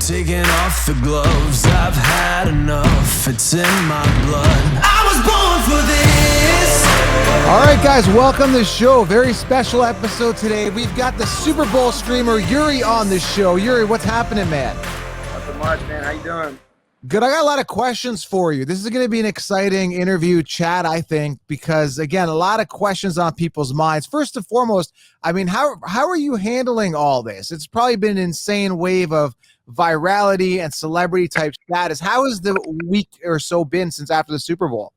taking off the gloves. I've had enough, it's in my blood. I was born for this. All right, guys, welcome to the show. Very special episode today. We've got the Super Bowl streamer Yuri on the show. Yuri, what's happening, man? Nothing much, man. How you doing? Good. I got a lot of questions for you. This is going to be an exciting interview chat, I think, because, again, a lot of questions on people's minds. First and foremost, I mean, how are you handling all this? It's probably been an insane wave of virality and celebrity type status. How has the week or so been since after the Super Bowl?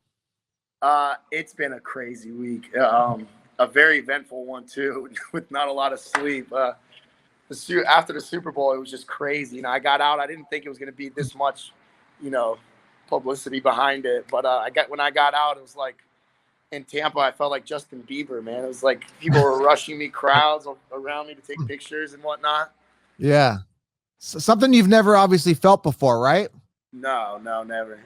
It's been a crazy week. A very eventful one, too, with not a lot of sleep. After the Super Bowl, it was just crazy. You know, I got out. I didn't think it was going to be this much, publicity behind it. But when I got out, it was like in Tampa, I felt like Justin Bieber, man. It was like people were rushing me, crowds around me to take pictures and whatnot. Yeah. Something you've never obviously felt before, right? No, never.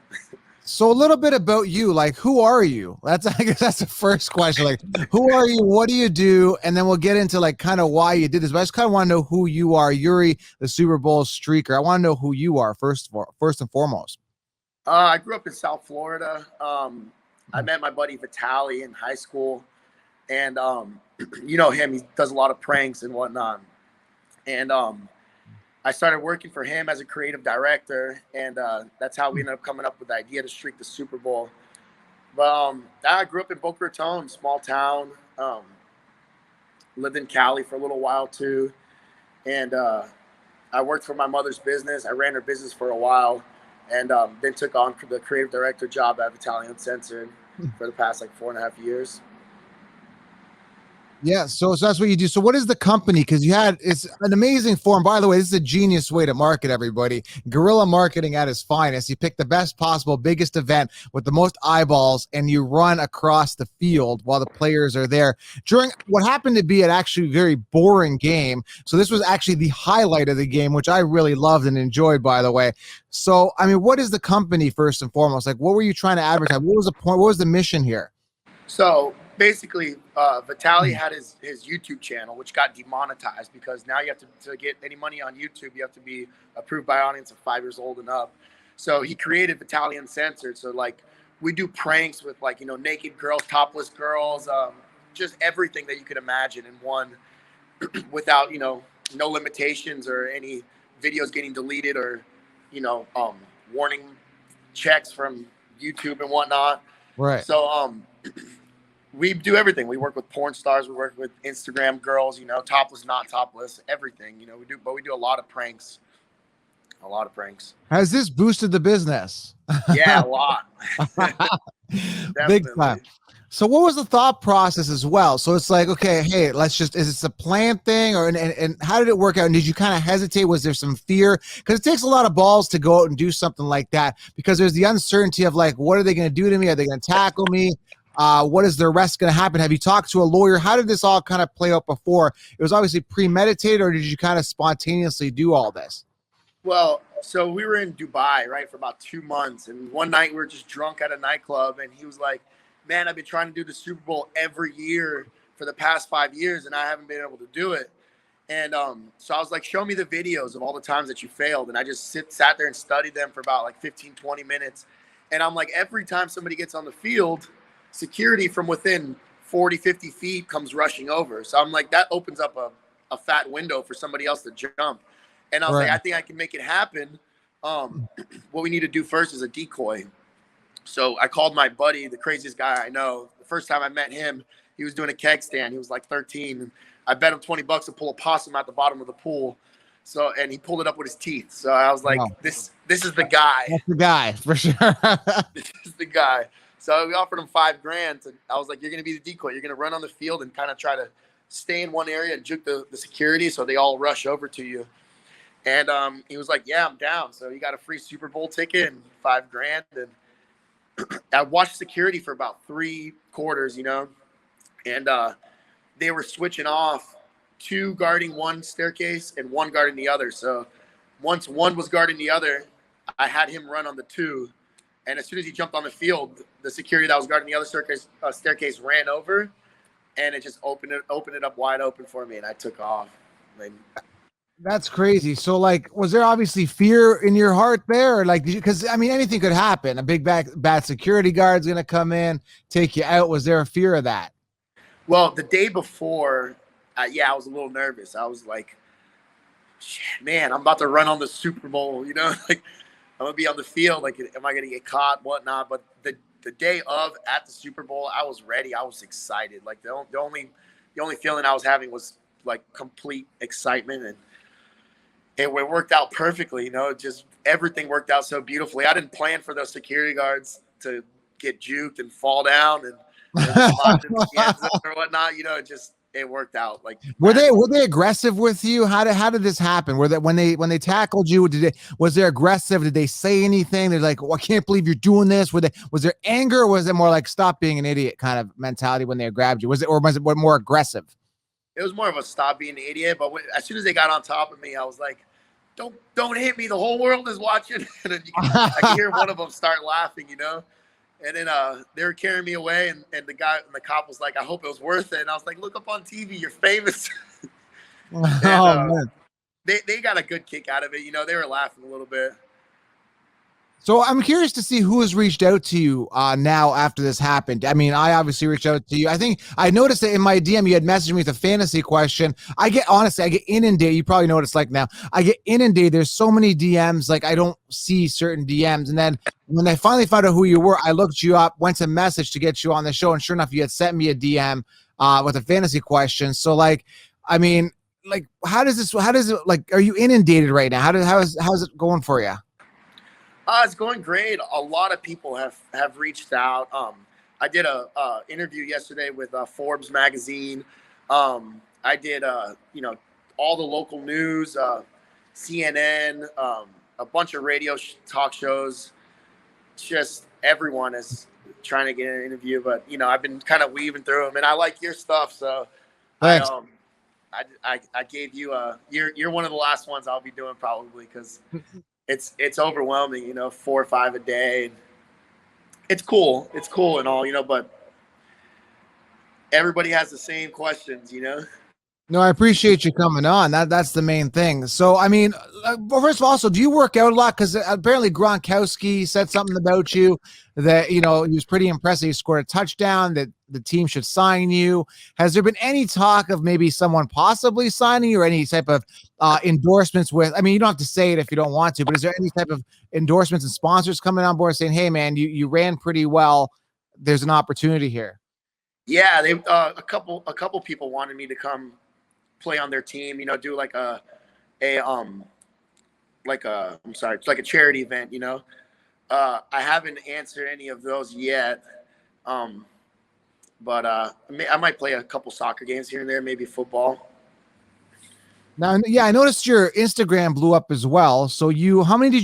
So a little bit about you, like, who are you? I guess that's the first question. Like, who are you? What do you do? And then we'll get into like kind of why you did this. But I just kind of want to know who you are. Yuri, the Super Bowl streaker. I want to know who you are first and foremost. I grew up in South Florida. I met my buddy Vitaly in high school, and you know him. He does a lot of pranks and whatnot. And I started working for him as a creative director, and that's how we ended up coming up with the idea to streak the Super Bowl. But I grew up in Boca Raton, small town. Lived in Cali for a little while too, and I worked for my mother's business. I ran her business for a while, and then took on the creative director job at Vitaly Uncensored for the past like 4.5 years. Yeah, so that's what you do. So what is the company? Because it's an amazing form. By the way, this is a genius way to market, everybody. Guerrilla marketing at its finest. You pick the best possible, biggest event with the most eyeballs, and you run across the field while the players are there. During what happened to be an actually very boring game. So this was actually the highlight of the game, which I really loved and enjoyed, by the way. So, I mean, what is the company first and foremost? Like, what were you trying to advertise? What was the point? What was the mission here? So basically, Vitaly had his YouTube channel, which got demonetized because now you have to get any money on YouTube, you have to be approved by an audience of 5 years old and up. So he created Vitaly Uncensored. So like we do pranks with like, naked girls, topless girls, just everything that you could imagine in one without, no limitations or any videos getting deleted or, warning checks from YouTube and whatnot. Right. So, we do everything. We work with porn stars. We work with Instagram girls, topless, not topless, everything, we do a lot of pranks. Has this boosted the business? Yeah, a lot. Big time. So what was the thought process as well? So it's like, okay, hey, is it a planned thing and how did it work out? And did you kind of hesitate? Was there some fear? Because it takes a lot of balls to go out and do something like that because there's the uncertainty of like, what are they going to do to me? Are they going to tackle me? What is the rest going to happen? Have you talked to a lawyer? How did this all kind of play out before? It was obviously premeditated, or did you kind of spontaneously do all this? Well, so we were in Dubai, right, for about 2 months. And one night we were just drunk at a nightclub. And he was like, man, I've been trying to do the Super Bowl every year for the past 5 years, and I haven't been able to do it. And so I was like, show me the videos of all the times that you failed. And I just sat there and studied them for about like 15, 20 minutes. And I'm like, every time somebody gets on the field, security from within 40, 50 feet comes rushing over. So I'm like, that opens up a fat window for somebody else to jump. And I was like, I think I can make it happen. What we need to do first is a decoy. So I called my buddy, the craziest guy I know. The first time I met him, he was doing a keg stand. He was like 13. And I bet him $20 to pull a possum out the bottom of the pool. So, and he pulled it up with his teeth. So I was like, this is the guy. That's the guy, for sure. This is the guy. So we offered him $5,000. And I was like, you're going to be the decoy. You're going to run on the field and kind of try to stay in one area and juke the security so they all rush over to you. And he was like, yeah, I'm down. So he got a free Super Bowl ticket and $5,000. And I watched security for about 3 quarters, and they were switching off, 2 guarding one staircase and 1 guarding the other. So once one was guarding the other, I had him run on the 2. And as soon as he jumped on the field, the security that was guarding the other staircase ran over, and it just opened it up wide open for me, and I took off. That's crazy. So, like, was there obviously fear in your heart there, or like, because I mean, anything could happen. A big bad security guard's gonna come in, take you out. Was there a fear of that? Well, the day before, yeah, I was a little nervous. I was like, shit, man, I'm about to run on the Super Bowl. Like I'm gonna be on the field. Like, am I gonna get caught, whatnot? But the day of at the Super Bowl, I was ready. I was excited. Like the only feeling I was having was like complete excitement, and it worked out perfectly. Just everything worked out so beautifully. I didn't plan for those security guards to get juked and fall down and locked in the end zone or whatnot. It worked out like Were they aggressive with you? How did this happen? Were that when they tackled you? Was they aggressive? Did they say anything? They're like, "Oh, I can't believe you're doing this." Was there anger, or was it more like "stop being an idiot" kind of mentality when they grabbed you? Was it more aggressive? It was more of a stop being an idiot. But as soon as they got on top of me, I was like, "Don't hit me! The whole world is watching." And then I could hear one of them start laughing. And then they were carrying me away, and the cop was like, "I hope it was worth it." And I was like, "Look up on TV, you're famous." And Oh man. they got a good kick out of it. They were laughing a little bit. So I'm curious to see who has reached out to you now after this happened. I mean, I obviously reached out to you. I think I noticed that in my DM you had messaged me with a fantasy question. I get inundated. You probably know what it's like now. I get inundated. There's so many DMs. Like I don't see certain DMs. And then when I finally found out who you were, I looked you up, went to message to get you on the show, and sure enough, you had sent me a DM with a fantasy question. So like, I mean, like, how does it like? Are you inundated right now? How's it going for you? It's going great. A lot of people have reached out. I did a interview yesterday with Forbes magazine. I did all the local news, CNN, a bunch of radio talk shows. Just everyone is trying to get an interview, but I've been kind of weaving through them, and I like your stuff, so Thanks. I gave you you're one of the last ones I'll be doing probably because it's overwhelming, 4 or 5 a day. It's cool and all, but everybody has the same questions. No, I appreciate you coming on. That's the main thing. So, I mean, well, first of all, so do you work out a lot? Because apparently Gronkowski said something about you that he was pretty impressive. He scored a touchdown. That the team should sign you. Has there been any talk of maybe someone possibly signing you, or any type of endorsements with? I mean, you don't have to say it if you don't want to, but is there any type of endorsements and sponsors coming on board saying, "Hey, man, you ran pretty well. There's an opportunity here." Yeah, they a couple people wanted me to come play on their team, do like I'm sorry, it's like a charity event. I haven't answered any of those yet. But I might play a couple soccer games here and there, maybe football. Now, yeah, I noticed your Instagram blew up as well. So how many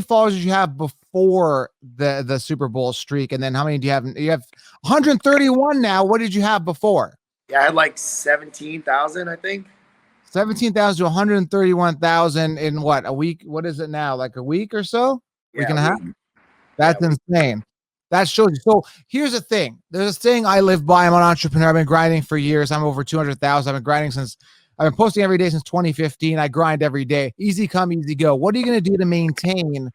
followers did you have before the Super Bowl streak? And then how many do you have? You have 131 now. What did you have before? Yeah, I had like 17,000, I think. 17,000 to 131,000 in what, a week? What is it now? Like a week or so? Week and a half? That's insane. That shows you. So here's the thing. There's a thing I live by. I'm an entrepreneur. I've been grinding for years. I'm over 200,000. I've been grinding I've been posting every day since 2015. I grind every day. Easy come, easy go. What are you going to do to maintain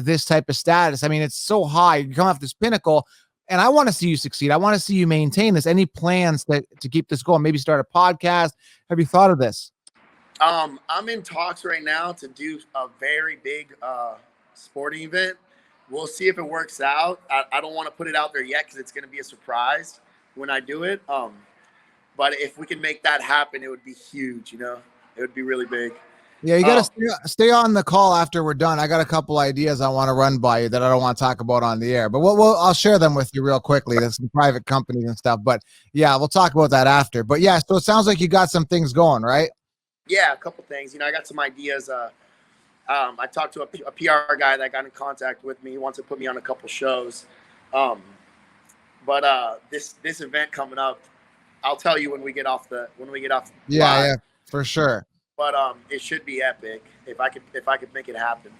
this type of status? I mean, it's so high. You come off this pinnacle, and I want to see you succeed. I want to see you maintain this. Any plans to keep this going? Maybe start a podcast? Have you thought of this? I'm in talks right now to do a very big sporting event. We'll see if it works out. I don't want to put it out there yet because it's going to be a surprise when I do it. But if we can make that happen, it would be huge. It would be really big. Yeah, you got to stay on the call after we're done. I got a couple ideas I want to run by you that I don't want to talk about on the air, but I'll share them with you real quickly. There's some private companies and stuff, but yeah, we'll talk about that after. But yeah, so it sounds like you got some things going, right? Yeah, a couple things. I got some ideas. I talked to a PR guy that got in contact with me. He wants to put me on a couple shows. But this event coming up, I'll tell you when we get off. Yeah, for sure. But it should be epic if I could make it happen.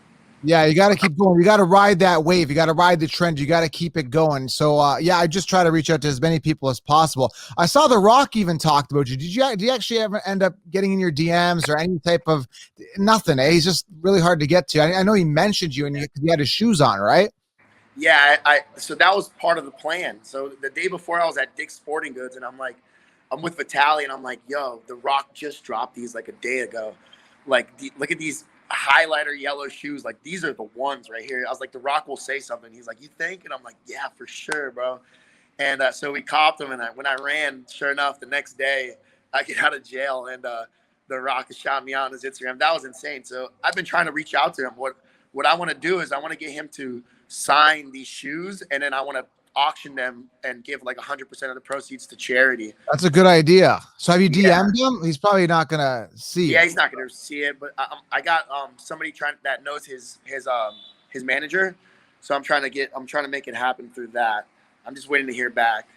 Yeah, you got to keep going. You got to ride that wave. You got to ride the trend. You got to keep it going. So, yeah, I just try to reach out to as many people as possible. I saw The Rock even talked about you. Did you actually ever end up getting in your DMs or any type of nothing? Eh? He's just really hard to get to. I know he mentioned you and you had his shoes on, right? Yeah, so that was part of the plan. So the day before I was at Dick's Sporting Goods and I'm with Vitaly and I'm like, yo, The Rock just dropped these like a day ago. Like, look at these highlighter yellow shoes. Like, these are the ones right here. I was like, The Rock will say something. He's like, you think? And I'm like, yeah, for sure, bro. And so we copped them. And when I ran, sure enough, the next day I get out of jail and The Rock is shouting me out on his Instagram. That was insane. So I've been trying to reach out to him. What I want to do is I want to get him to sign these shoes, and then I want to auction them and give like 100% of the proceeds to charity. That's a good idea. So have you DM'd him? He's probably not gonna see. Yeah, it. he's not going to see it, but I got somebody that knows his manager, so I'm trying to make it happen through that. I'm just waiting to hear back.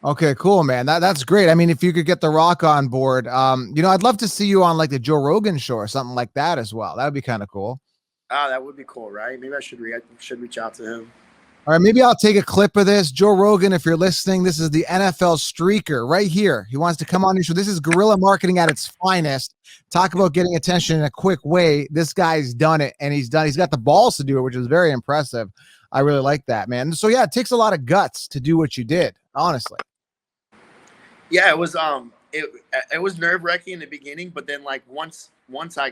Okay, cool, man. That's great. I mean, if you could get The Rock on board, I'd love to see you on like the Joe Rogan show or something like that as well. That would be kind of cool. Oh, that would be cool, right? Maybe I should reach out to him. All right, maybe I'll take a clip of this. Joe Rogan, if you're listening, this is the NFL streaker right here. He wants to come on your show. This is guerrilla marketing at its finest. Talk about getting attention in a quick way. This guy's done it, and he's got the balls to do it, which is very impressive. I really like that, man. So yeah, it takes a lot of guts to do what you did, honestly. Yeah, it was it was nerve-wracking in the beginning, but then like once I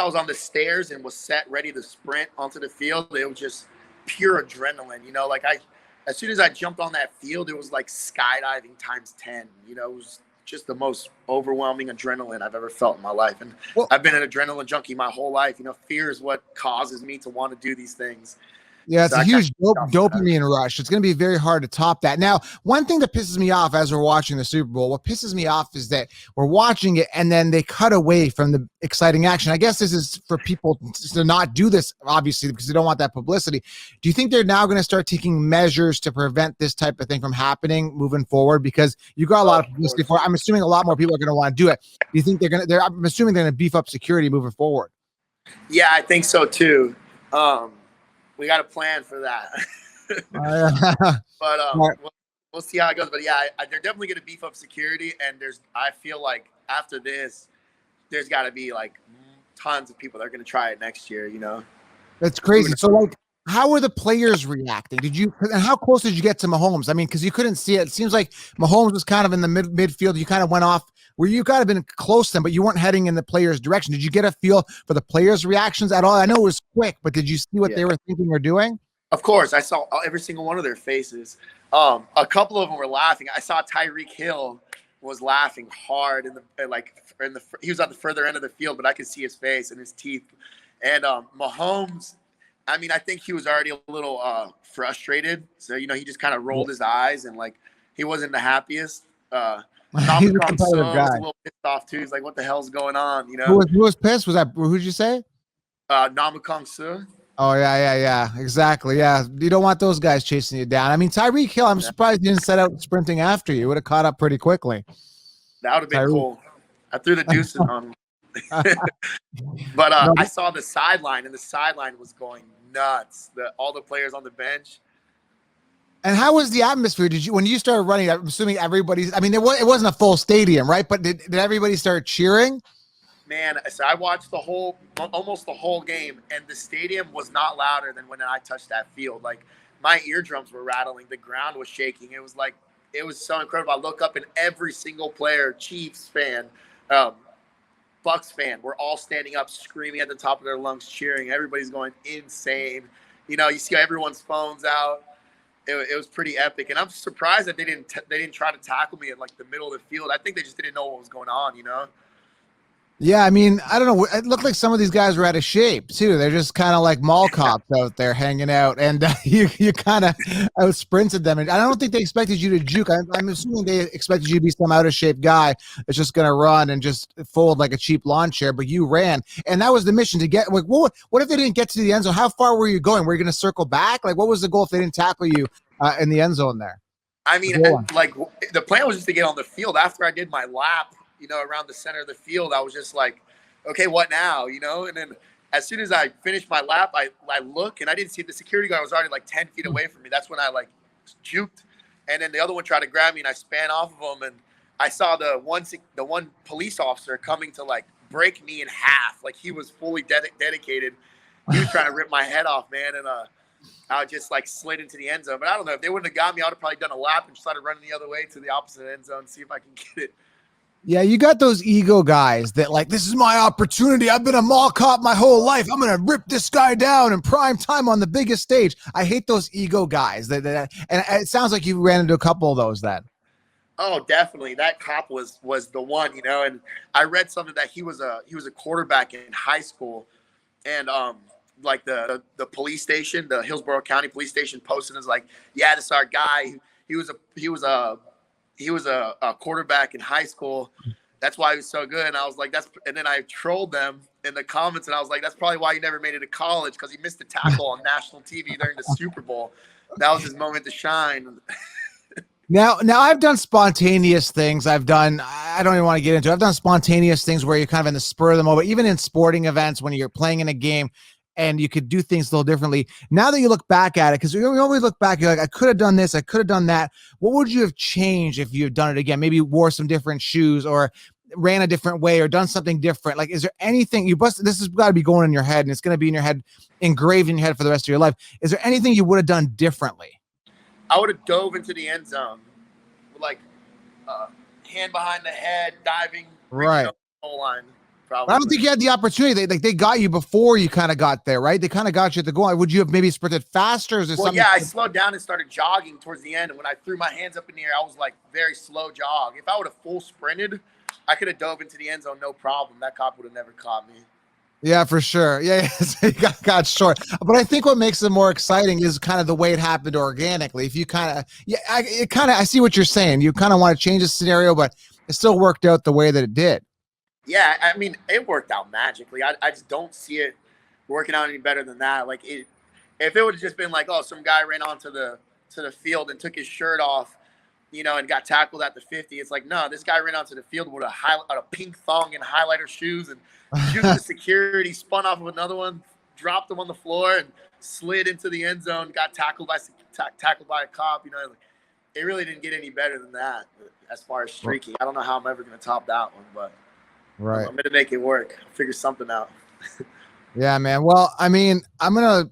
was on the stairs and was set ready to sprint onto the field, it was just pure adrenaline. Like as soon as I jumped on that field, it was like skydiving times 10. It was just the most overwhelming adrenaline I've ever felt in my life. And I've been an adrenaline junkie my whole life. Fear is what causes me to want to do these things. Yeah, it's a huge dopamine rush. It's going to be very hard to top that. Now, one thing that pisses me off as we're watching the Super Bowl, what pisses me off is that we're watching it and then they cut away from the exciting action. I guess this is for people to not do this, obviously, because they don't want that publicity. Do you think they're now going to start taking measures to prevent this type of thing from happening moving forward? Because you got a lot of publicity for it. I'm assuming a lot more people are going to want to do it. Do you think I'm assuming they're going to beef up security moving forward? Yeah, I think so too. We got a plan for that. But we'll see how it goes. But yeah, they're definitely going to beef up security. And I feel like after this, there's got to be like tons of people that are going to try it next year. That's crazy. So like, how were the players reacting? And how close did you get to Mahomes? I mean, because you couldn't see it. It seems like Mahomes was kind of in the midfield. You kind of went off where you got to have been close to them, but you weren't heading in the players' direction. Did you get a feel for the players' reactions at all? I know it was quick, but did you see what they were thinking or doing? Of course, I saw every single one of their faces. A couple of them were laughing. I saw Tyreek Hill was laughing hard he was at the further end of the field, but I could see his face and his teeth. And Mahomes, I mean, I think he was already a little frustrated. So, he just kind of rolled his eyes and like he wasn't the happiest. He's a competitive guy. Was a little pissed off too. He's like, "What the hell's going on?" Who was pissed? Who'd you say? Namakong Su. Oh yeah, exactly. Yeah, you don't want those guys chasing you down. I mean, Tyreek Hill, I'm surprised he didn't set out sprinting after you. Would have caught up pretty quickly. That would have been cool. I threw the deuces on him. But I saw the sideline, and the sideline was going nuts. All the players on the bench. And how was the atmosphere? When you started running, I'm assuming everybody's, I mean, it wasn't a full stadium, right? But did everybody start cheering? Man, so I watched almost the whole game, and the stadium was not louder than when I touched that field. Like, my eardrums were rattling. The ground was shaking. It was so incredible. I look up, and every single player, Chiefs fan, Bucks fan, we're all standing up, screaming at the top of their lungs, cheering. Everybody's going insane. You see everyone's phones out. It was pretty epic, and I'm surprised that they didn't try to tackle me in like the middle of the field. I think they just didn't know what was going on, Yeah, I mean, I don't know. It looked like some of these guys were out of shape too. They're just kind of like mall cops out there hanging out, and you kind of out sprinted them. And I don't think they expected you to juke. I'm assuming they expected you to be some out of shape guy that's just going to run and just fold like a cheap lawn chair. But you ran, and that was the mission to get. Like, what if they didn't get to the end zone? How far were you going? Were you going to circle back? Like, what was the goal if they didn't tackle you in the end zone there? I mean, like the plan was just to get on the field after I did my lap. Around the center of the field, I was just like, okay, what now? And then as soon as I finished my lap, I look and I didn't see the security guard was already like 10 feet away from me. That's when I like juked, and then the other one tried to grab me, and I span off of him, and I saw the one police officer coming to like break me in half. Like he was fully dedicated. He was trying to rip my head off, man, and I just like slid into the end zone. But I don't know, if they wouldn't have got me, I would have probably done a lap and started running the other way to the opposite end zone to see if I can get it. Yeah, you got those ego guys that like, this is my opportunity. I've been a mall cop my whole life. I'm gonna rip this guy down in prime time on the biggest stage. I hate those ego guys. And it sounds like you ran into a couple of those then. Oh, definitely. That cop was the one, you know. And I read something that he was a quarterback in high school, and like the police station, the Hillsborough County Police Station, posted is like, yeah, this is our guy. He was a quarterback in high school. That's why he was so good. And I was like, and then I trolled them in the comments, and I was like, that's probably why he never made it to college, because he missed a tackle on national TV during the Super Bowl. That was his moment to shine. Now I've done spontaneous things. I don't even want to get into it. I've done spontaneous things where you're kind of in the spur of the moment, even in sporting events when you're playing in a game and you could do things a little differently. Now that you look back at it, because we always look back, you're like, I could have done this, I could have done that. What would you have changed if you had done it again? Maybe wore some different shoes or ran a different way or done something different. Like, is there anything this has got to be going in your head, and it's going to be in your head, engraved in your head for the rest of your life. Is there anything you would have done differently? I would have dove into the end zone, like hand behind the head, diving, right, goal line. Probably. I don't think you had the opportunity. They got you before you kind of got there, right? They kind of got you at the goal line. Would you have maybe sprinted faster? Yeah, I slowed down and started jogging towards the end. And when I threw my hands up in the air, I was like very slow jog. If I would have full sprinted, I could have dove into the end zone, no problem. That cop would have never caught me. Yeah, for sure. Yeah, so you got short. But I think what makes it more exciting is kind of the way it happened organically. If you I see what you're saying. You kind of want to change the scenario, but it still worked out the way that it did. Yeah, I mean, it worked out magically. I just don't see it working out any better than that. Like, if it would have just been like, oh, some guy ran onto the field and took his shirt off, you know, and got tackled at the 50. It's like, no, this guy ran onto the field with a pink thong and highlighter shoes and shooting the security, spun off of another one, dropped him on the floor, and slid into the end zone, got tackled by a cop. You know, like, it really didn't get any better than that as far as streaking. I don't know how I'm ever going to top that one, but right, I'm going to make it work. I'll figure something out. Yeah, man. Well, I mean, I'm gonna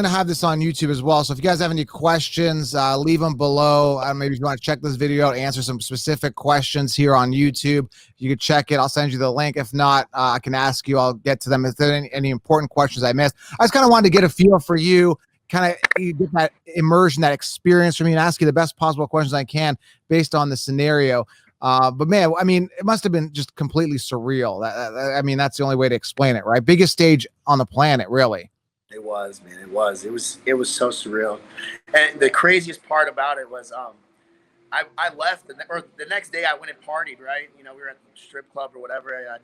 have this on YouTube as well. So if you guys have any questions, leave them below. Maybe if you want to check this video out, answer some specific questions here on YouTube, you can check it. I'll send you the link. If not, I can ask you. I'll get to them. If there are any important questions I missed, I just kind of wanted to get a feel for you, kind of get that immersion, that experience from me, and ask you the best possible questions I can based on the scenario. But man, I mean, it must have been just completely surreal. I mean, that's the only way to explain it, right? Biggest stage on the planet, really. It was, man. It was so surreal. And the craziest part about it was, I left the next day I went and partied, right? You know, we were at the strip club or whatever. And I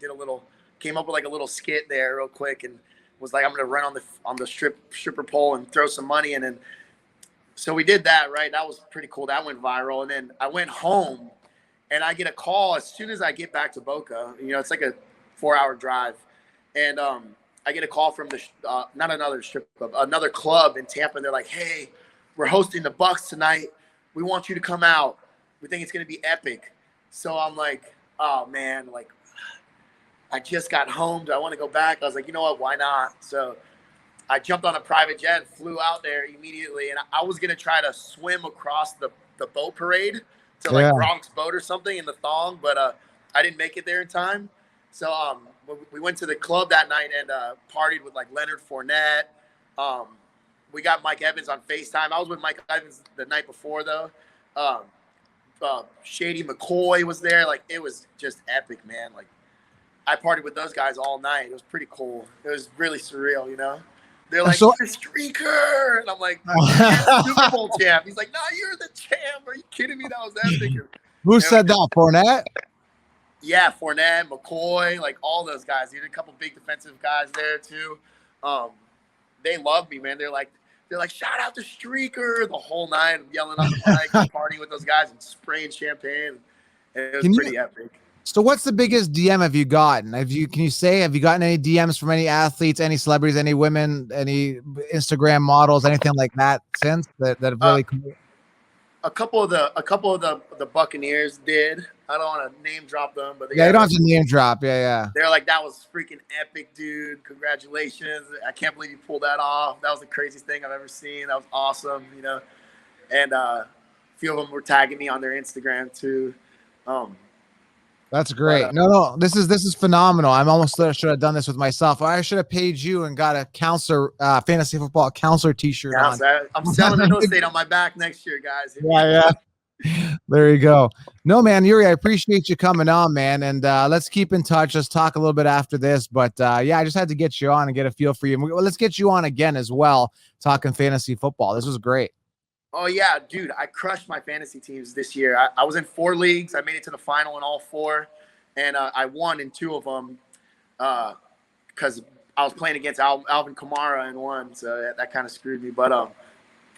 came up with like a little skit there real quick and was like, I'm going to run on the stripper pole and throw some money. And then, so we did that, right? That was pretty cool. That went viral. And then I went home. And I get a call as soon as I get back to Boca. You know, it's like a 4-hour drive. And I get a call from not another strip club, another club in Tampa. And they're like, hey, we're hosting the Bucks tonight. We want you to come out. We think it's going to be epic. So I'm like, oh, man, like, I just got home. Do I want to go back? I was like, you know what? Why not? So I jumped on a private jet and flew out there immediately. And I was going to try to swim across the boat parade to like Bronx boat or something in the thong, but I didn't make it there in time. So we went to the club that night and partied with like Leonard Fournette. We got Mike Evans on FaceTime. I was with Mike Evans the night before though. Shady McCoy was there. Like, it was just epic, man. Like, I partied with those guys all night. It was pretty cool. It was really surreal, you know? They're like, you're the streaker. And I'm like, Super Bowl champ. He's like, no, you're the champ. Are you kidding me? That was epic. Who said that? Fournette? Yeah, Fournette, McCoy, like all those guys. There's a couple big defensive guys there too. They love me, man. They're like, shout out the streaker the whole night. I'm yelling on the mic, partying with those guys and spraying champagne. And it was pretty epic. So what's the biggest DM have you gotten? Have you gotten any DMs from any athletes, any celebrities, any women, any Instagram models, anything like that since that have Uh, really a couple of the Buccaneers did. I don't want to name drop them, but Yeah, you don't have to name drop. Yeah. they're like, that was freaking epic, dude. Congratulations. I can't believe you pulled that off. That was the craziest thing I've ever seen. That was awesome, you know. And a few of them were tagging me on their Instagram too. That's great. No, this is phenomenal. I'm almost should have done this with myself. I should have paid you and got a counselor, fantasy football counselor T-shirt on. I'm selling real estate on my back next year, guys. Yeah. There you go. No, man, Yuri, I appreciate you coming on, man. And let's keep in touch. Let's talk a little bit after this. But yeah, I just had to get you on and get a feel for you. Well, let's get you on again as well, talking fantasy football. This was great. Oh, yeah, dude, I crushed my fantasy teams this year. I was in 4 leagues. I made it to the final in all 4, and I won in 2 of them because I was playing against Alvin Kamara in one, so that kind of screwed me. But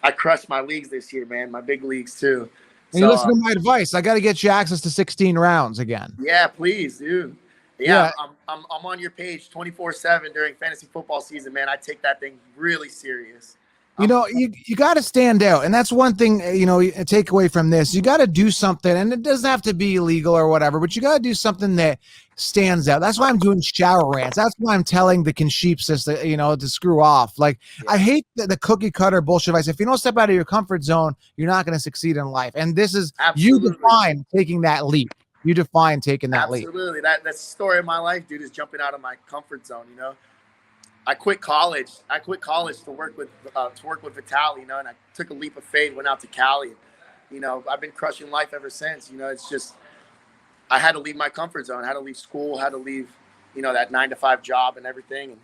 I crushed my leagues this year, man, my big leagues too. And you listen to my advice. I got to get you access to 16 rounds again. Yeah, please, dude. Yeah. I'm on your page 24/7 during fantasy football season, man. I take that thing really serious. You know, you got to stand out. And that's one thing, you know, take away from this. You got to do something, and it doesn't have to be illegal or whatever, but you got to do something that stands out. That's why I'm doing shower rants. That's why I'm telling the Consheepsis, you know, to screw off. Like, yeah. I hate the cookie cutter bullshit advice. If you don't step out of your comfort zone, you're not going to succeed in life. And this is, you define taking that leap. You define taking that leap. Absolutely. That's the story of my life, dude, is jumping out of my comfort zone, you know. I quit college. To work with Vitali, you know, and I took a leap of faith, went out to Cali. You know, I've been crushing life ever since. You know, it's just I had to leave my comfort zone. I had to leave school. Had to leave, you know, that 9-to-5 job and everything. And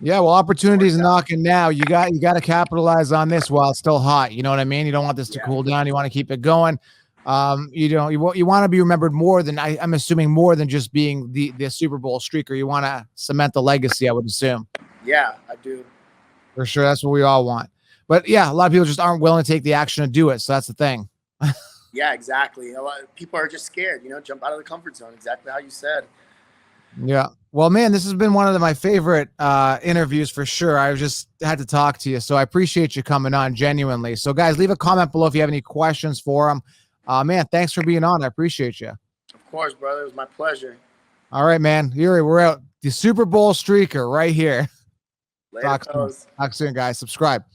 yeah, well, opportunities knocking now. You got to capitalize on this while it's still hot. You know what I mean? You don't want this to cool down. You want to keep it going. You know, you want to be remembered more than I'm assuming more than just being the Super Bowl streaker. You want to cement the legacy, I would assume. Yeah, I do. For sure. That's what we all want. But yeah, a lot of people just aren't willing to take the action to do it. So that's the thing. Yeah, exactly. A lot of people are just scared, you know, jump out of the comfort zone. Exactly how you said. Yeah. Well, man, this has been one of my favorite interviews for sure. I just had to talk to you. So I appreciate you coming on genuinely. So guys, leave a comment below if you have any questions for him. Man, thanks for being on. I appreciate you. Of course, brother. It was my pleasure. All right, man. Yuri, we're out. The Super Bowl streaker right here. Later, Talk soon, guys. Subscribe.